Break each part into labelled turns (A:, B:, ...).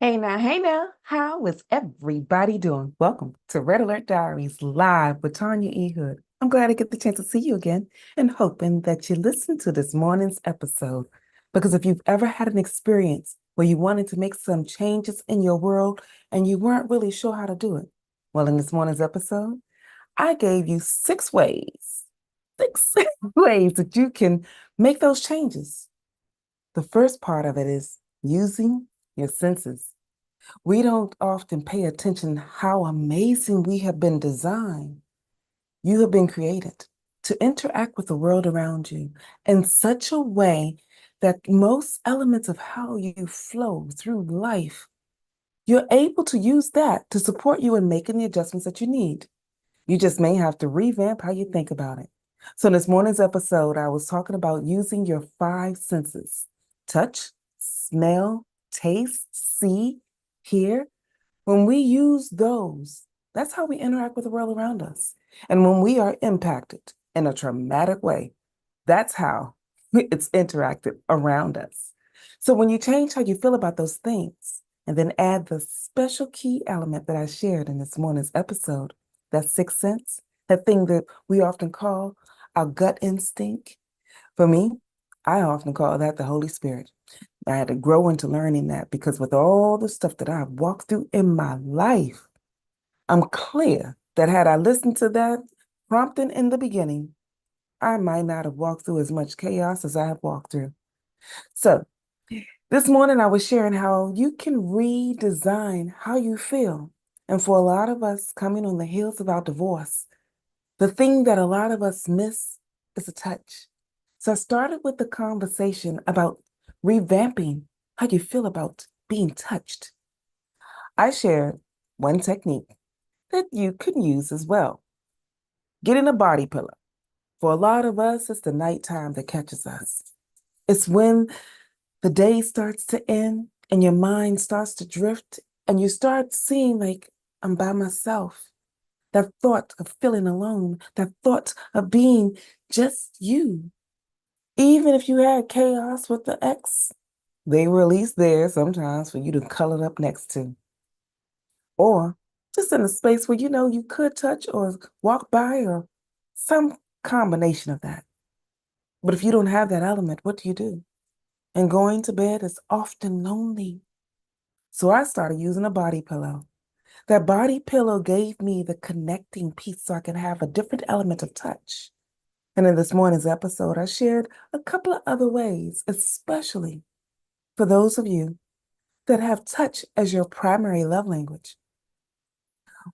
A: Hey now, how is everybody doing? Welcome to Red Alert Diaries live with Tanya E. Hood. I'm glad I get the chance to see you again and hoping that you listen to this morning's episode. Because if you've ever had an experience where you wanted to make some changes in your world and you weren't really sure how to do it, well, in this morning's episode, I gave you six ways that you can make those changes. The first part of it is using your senses. We don't often pay attention how amazing we have been designed. You have been created to interact with the world around you in such a way that most elements of how you flow through life, you're able to use that to support you in making the adjustments that you need. You just may have to revamp how you think about it. So, in this morning's episode, I was talking about using your five senses: touch, smell, taste, see, hear. When we use those, that's how we interact with the world around us. And when we are impacted in a traumatic way, that's how it's interacted around us. So when you change how you feel about those things, and then add the special key element that I shared in this morning's episode, that sixth sense, that thing that we often call our gut instinct. For me, I often call that the Holy Spirit. I had to grow into learning that because with all the stuff that I've walked through in my life, I'm clear that had I listened to that prompting in the beginning, I might not have walked through as much chaos as I have walked through. So this morning I was sharing how you can redesign how you feel. And for a lot of us coming on the heels of our divorce, the thing that a lot of us miss is a touch. So I started with the conversation about revamping how you feel about being touched. I shared one technique that you can use as well. Getting a body pillow. For a lot of us, it's the nighttime that catches us. It's when the day starts to end and your mind starts to drift and you start seeing like, I'm by myself. That thought of feeling alone, that thought of being just you. Even if you had chaos with the ex, they release there sometimes for you to cuddle up next to. Or just in a space where you know you could touch or walk by or some combination of that. But if you don't have that element, what do you do? And going to bed is often lonely. So I started using a body pillow. That body pillow gave me the connecting piece so I could have a different element of touch. And in this morning's episode, I shared a couple of other ways, especially for those of you that have touch as your primary love language.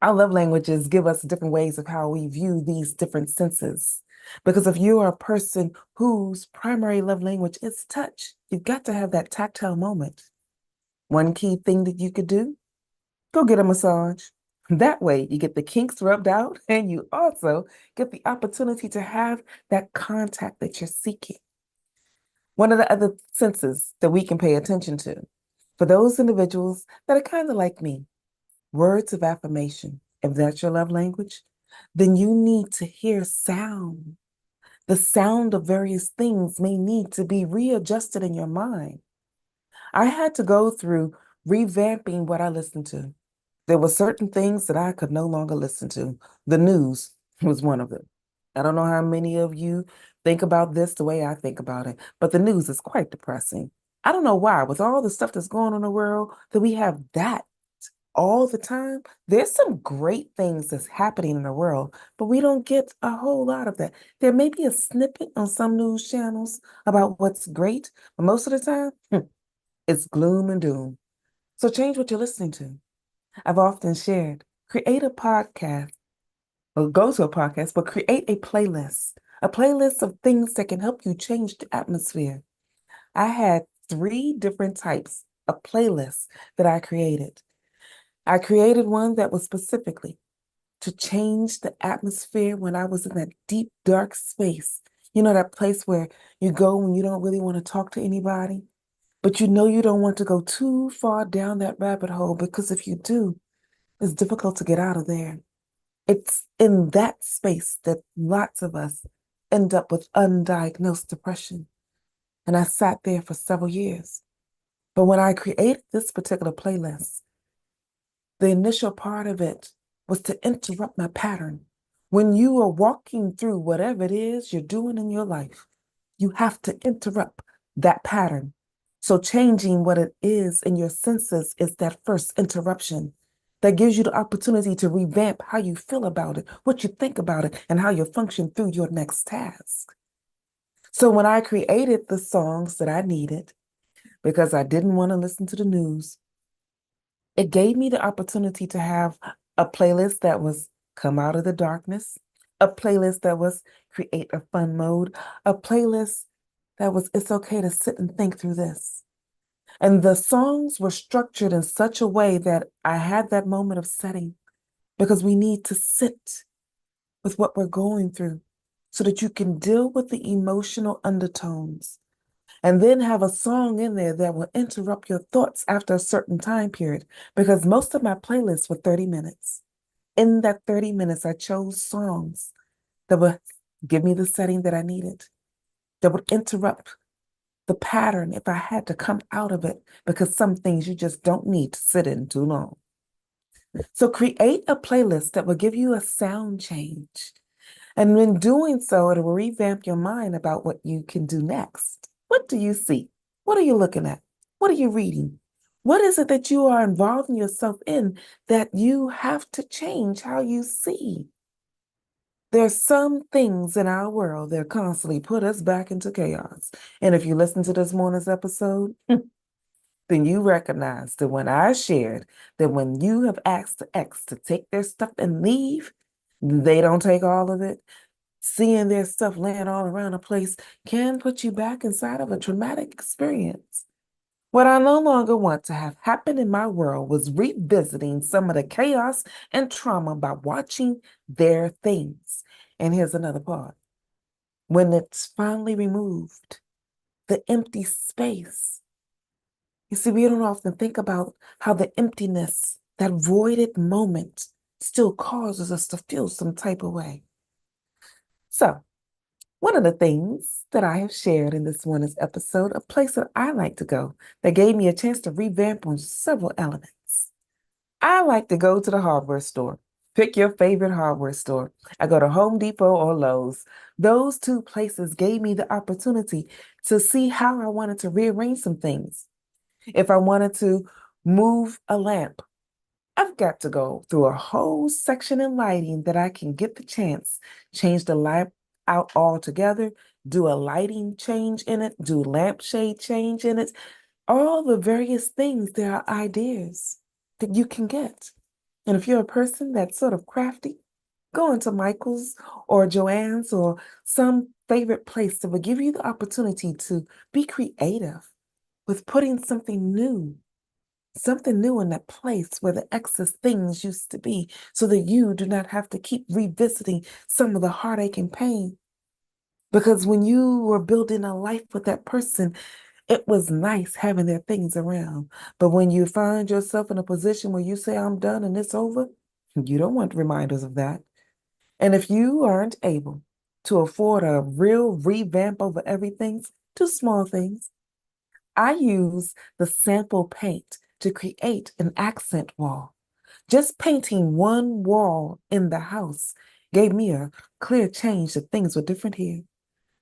A: Our love languages give us different ways of how we view these different senses. Because if you are a person whose primary love language is touch, you've got to have that tactile moment. One key thing that you could do, go get a massage. That way, you get the kinks rubbed out and you also get the opportunity to have that contact that you're seeking. One of the other senses that we can pay attention to for those individuals that are kind of like me, words of affirmation. If that's your love language, then you need to hear sound. The sound of various things may need to be readjusted in your mind. I had to go through revamping what I listened to. There were certain things that I could no longer listen to. The news was one of them. I don't know how many of you think about this the way I think about it, but the news is quite depressing. I don't know why, with all the stuff that's going on in the world, that we have that all the time. There's some great things that's happening in the world, but we don't get a whole lot of that. There may be a snippet on some news channels about what's great, but most of the time, it's gloom and doom. So change what you're listening to. I've often shared, create a podcast or go to a podcast, but create a playlist of things that can help you change the atmosphere. I had three different types of playlists that I created. I created one that was specifically to change the atmosphere when I was in that deep, dark space. You know, that place where you go when you don't really want to talk to anybody, but you know you don't want to go too far down that rabbit hole because if you do, it's difficult to get out of there. It's in that space that lots of us end up with undiagnosed depression. And I sat there for several years. But when I created this particular playlist, the initial part of it was to interrupt my pattern. When you are walking through whatever it is you're doing in your life, you have to interrupt that pattern. So changing what it is in your senses is that first interruption that gives you the opportunity to revamp how you feel about it, what you think about it, and how you function through your next task. So when I created the songs that I needed, because I didn't want to listen to the news, it gave me the opportunity to have a playlist that was Come Out of the Darkness, a playlist that was Create a Fun Mode, a playlist that was It's Okay to Sit and Think Through This. And the songs were structured in such a way that I had that moment of setting because we need to sit with what we're going through so that you can deal with the emotional undertones and then have a song in there that will interrupt your thoughts after a certain time period. Because most of my playlists were 30 minutes. In that 30 minutes, I chose songs that would give me the setting that I needed, that would interrupt the pattern if I had to come out of it, because some things you just don't need to sit in too long. So create a playlist that will give you a sound change. And in doing so, it will revamp your mind about what you can do next. What do you see? What are you looking at? What are you reading? What is it that you are involving yourself in that you have to change how you see? There's some things in our world that constantly put us back into chaos. And if you listen to this morning's episode, then you recognize that when I shared that when you have asked the ex to take their stuff and leave, they don't take all of it. Seeing their stuff laying all around a place can put you back inside of a traumatic experience. What I no longer want to have happen in my world was revisiting some of the chaos and trauma by watching their things. And here's another part. When it's finally removed, the empty space. You see, we don't often think about how the emptiness, that voided moment, still causes us to feel some type of way. So, one of the things that I have shared in this morning's episode, a place that I like to go that gave me a chance to revamp on several elements. I like to go to the hardware store. Pick your favorite hardware store. I go to Home Depot or Lowe's. Those two places gave me the opportunity to see how I wanted to rearrange some things. If I wanted to move a lamp, I've got to go through a whole section in lighting that I can get the chance, change the light out altogether, do a lighting change in it, do lampshade change in it, all the various things. There are ideas that you can get. And if you're a person that's sort of crafty, go into Michael's or Joann's or some favorite place that will give you the opportunity to be creative with putting something new in that place where the excess things used to be, so that you do not have to keep revisiting some of the heartache and pain. Because when you were building a life with that person, it was nice having their things around. But when you find yourself in a position where you say, I'm done and it's over, you don't want reminders of that. And if you aren't able to afford a real revamp over everything, do small things. I use the sample paint to create an accent wall. Just painting one wall in the house gave me a clear change that things were different here.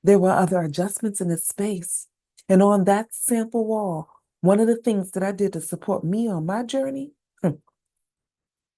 A: There were other adjustments in the space. And on that sample wall, one of the things that I did to support me on my journey,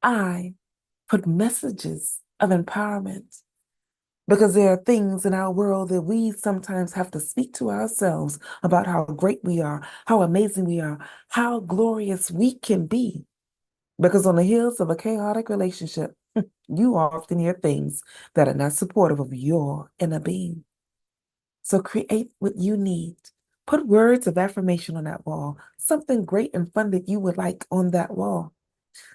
A: I put messages of empowerment. Because there are things in our world that we sometimes have to speak to ourselves about how great we are, how amazing we are, how glorious we can be. Because on the heels of a chaotic relationship, you often hear things that are not supportive of your inner being. So create what you need. Put words of affirmation on that wall, something great and fun that you would like on that wall.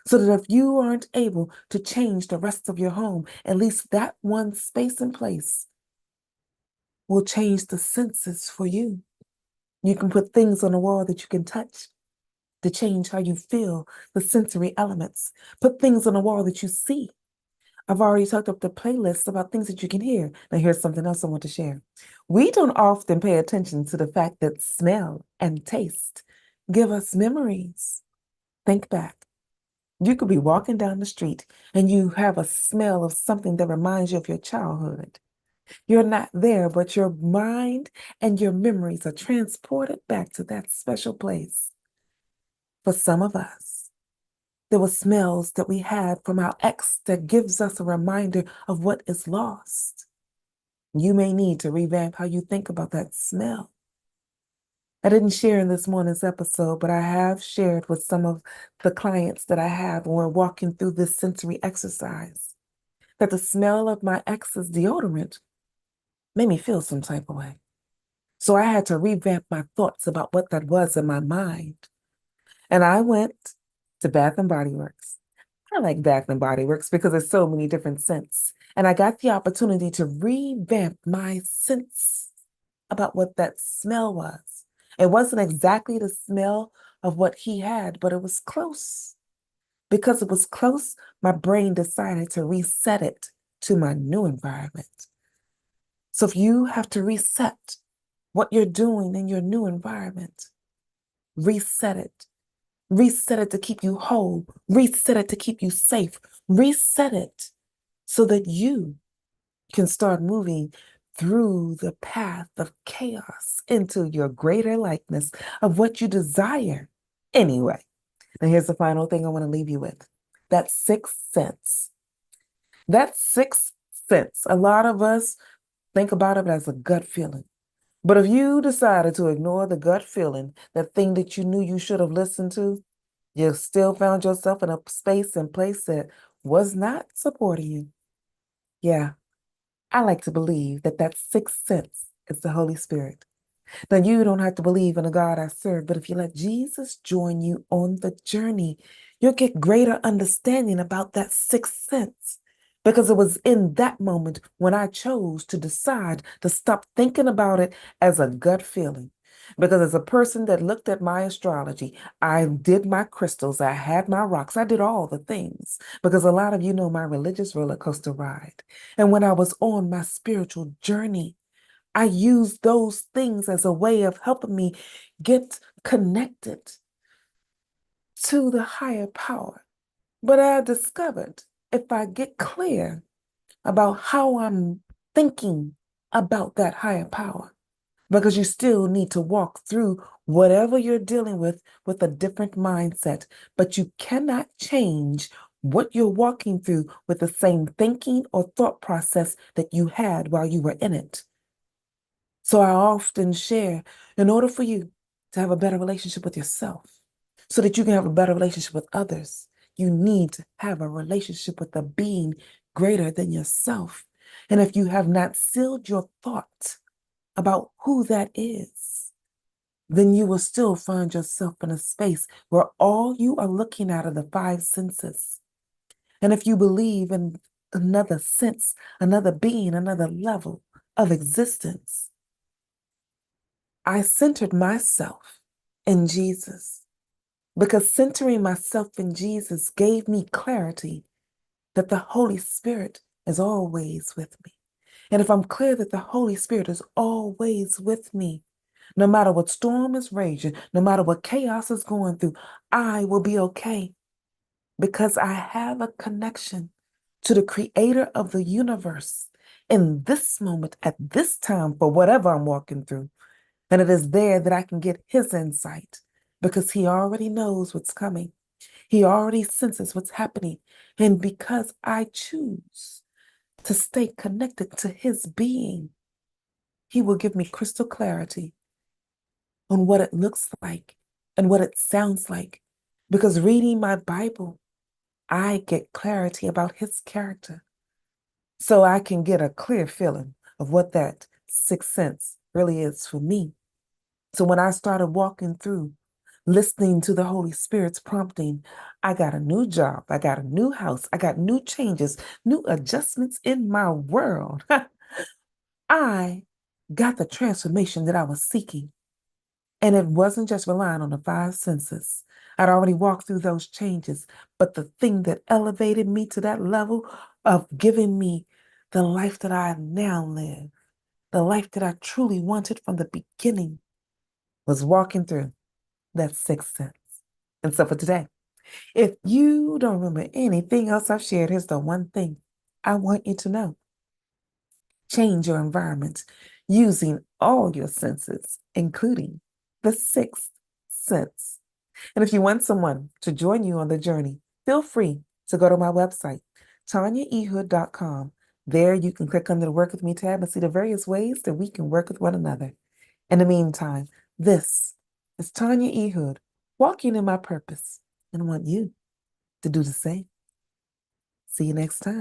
A: So that if you aren't able to change the rest of your home, at least that one space and place will change the senses for you. You can put things on the wall that you can touch to change how you feel, the sensory elements. Put things on the wall that you see. I've already talked up the playlist about things that you can hear. Now, here's something else I want to share. We don't often pay attention to the fact that smell and taste give us memories. Think back. You could be walking down the street and you have a smell of something that reminds you of your childhood. You're not there, but your mind and your memories are transported back to that special place. For some of us, there were smells that we had from our ex that gives us a reminder of what is lost. You may need to revamp how you think about that smell. I didn't share in this morning's episode, but I have shared with some of the clients that I have when we're walking through this sensory exercise that the smell of my ex's deodorant made me feel some type of way. So I had to revamp my thoughts about what that was in my mind. And I went to Bath and Body Works. I like Bath and Body Works because there's so many different scents. And I got the opportunity to revamp my sense about what that smell was. It wasn't exactly the smell of what he had, but it was close. Because it was close, my brain decided to reset it to my new environment. So if you have to reset what you're doing in your new environment, reset it. Reset it to keep you whole. Reset it to keep you safe. Reset it so that you can start moving through the path of chaos into your greater likeness of what you desire. Anyway, and here's the final thing I want to leave you with. That sixth sense. That sixth sense. A lot of us think about it as a gut feeling. But if you decided to ignore the gut feeling, that thing that you knew you should have listened to, you still found yourself in a space and place that was not supporting you. Yeah, I like to believe that that sixth sense is the Holy Spirit. Now, you don't have to believe in the God I serve, but if you let Jesus join you on the journey, you'll get greater understanding about that sixth sense. Because it was in that moment when I chose to decide to stop thinking about it as a gut feeling. Because as a person that looked at my astrology, I did my crystals, I had my rocks, I did all the things. Because a lot of you know my religious roller coaster ride. And when I was on my spiritual journey, I use those things as a way of helping me get connected to the higher power. But I discovered if I get clear about how I'm thinking about that higher power, because you still need to walk through whatever you're dealing with a different mindset, but you cannot change what you're walking through with the same thinking or thought process that you had while you were in it. So I often share, in order for you to have a better relationship with yourself, so that you can have a better relationship with others, you need to have a relationship with a being greater than yourself. And if you have not sealed your thought about who that is, then you will still find yourself in a space where all you are looking at are the five senses. And if you believe in another sense, another being, another level of existence, I centered myself in Jesus because centering myself in Jesus gave me clarity that the Holy Spirit is always with me. And if I'm clear that the Holy Spirit is always with me, no matter what storm is raging, no matter what chaos is going through, I will be okay because I have a connection to the creator of the universe in this moment, at this time, for whatever I'm walking through. And it is there that I can get his insight because he already knows what's coming. He already senses what's happening. And because I choose to stay connected to his being, he will give me crystal clarity on what it looks like and what it sounds like. Because reading my Bible, I get clarity about his character. So I can get a clear feeling of what that sixth sense really is for me. So when I started walking through, listening to the Holy Spirit's prompting, I got a new job, I got a new house, I got new changes, new adjustments in my world. I got the transformation that I was seeking. And it wasn't just relying on the five senses. I'd already walked through those changes, but the thing that elevated me to that level of giving me the life that I now live, the life that I truly wanted from the beginning, was walking through that sixth sense. And so for today, if you don't remember anything else I've shared, here's the one thing I want you to know. Change your environment using all your senses, including the sixth sense. And if you want someone to join you on the journey, feel free to go to my website, tanyaehood.com. There you can click on the Work With Me tab and see the various ways that we can work with one another. In the meantime, this is Tanya E. Hood, walking in my purpose, and I want you to do the same. See you next time.